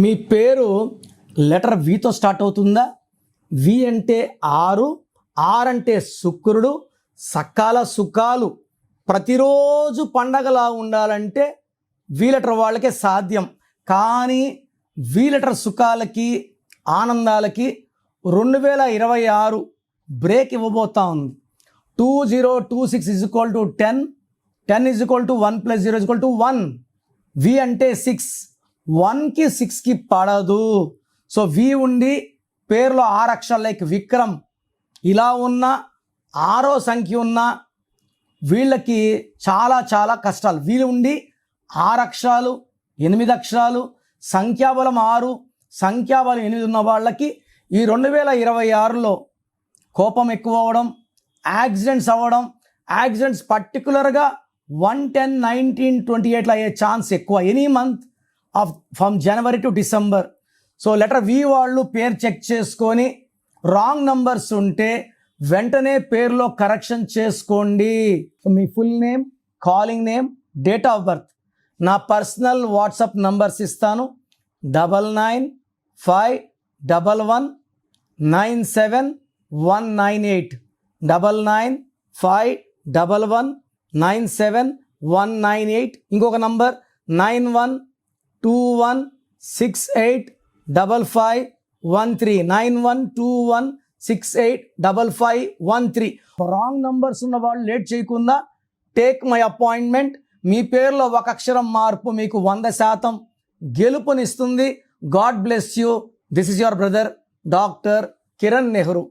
మీ పేరు letter వితో start అవుతుందా? వి అంటే ఆరు, ఆర్ అంటే శుక్రుడు, సకాల సుఖాలు ప్రతిరోజు పండగలా ఉండాలంటే వి లెటర్ వాళ్ళకే సాధ్యం. కానీ వి లెటర్ సుఖాలకి ఆనందాలకి 2026 బ్రేక్ ఇవ్వబోతా ఉంది. 2026 is equal to 10, 10 is equal to 1 + 0 is equal to 1. వి అంటే 6, 1కి 6కి పడదు. సో వి ఉండి పేరులో 6 అక్షరాలు లైక్ విక్రమ్ ఇలా ఉన్న 6వ సంఖ్య ఉన్న వీళ్ళకి చాలా చాలా కష్టాలు. వీళ్ళు ఉండి 6 అక్షరాలు 8 అక్షరాలు సంఖ్యాబలం 6 సంఖ్యాబలం 8 ఉన్న వాళ్ళకి ఈ 2026లో కోపం ఎక్కువ అవ్వడం, యాక్సిడెంట్స్ అవ్వడం, యాక్సిడెంట్స్ పర్టికులర్గా 1, 10, 19, 28 అయ్యే ఛాన్స్ ఎక్కువ any month of from January to December. So letter V వాళ్ళు పేరు చెక్ చేసుకొని రాంగ్ నంబర్స్ ఉంటే వెంటనే పేరులో కరెక్షన్ చేసుకోండి. మీ full name, calling name, date of birth, నా పర్సనల్ వాట్సాప్ నంబర్స్ ఇస్తాను. 9951197198 9951197198. ఇంకొక నంబర్ 9121685513 9121685513. రాంగ్ నంబర్స్ ఉన్న వాళ్ళు లేట్ చేయకుండా టేక్ మై అపాయింట్మెంట్. మీ పేరులో ఒక అక్షరం మార్పు మీకు 100% గెలుపునిస్తుంది. God bless you. This is your brother doctor Kiran Nehru.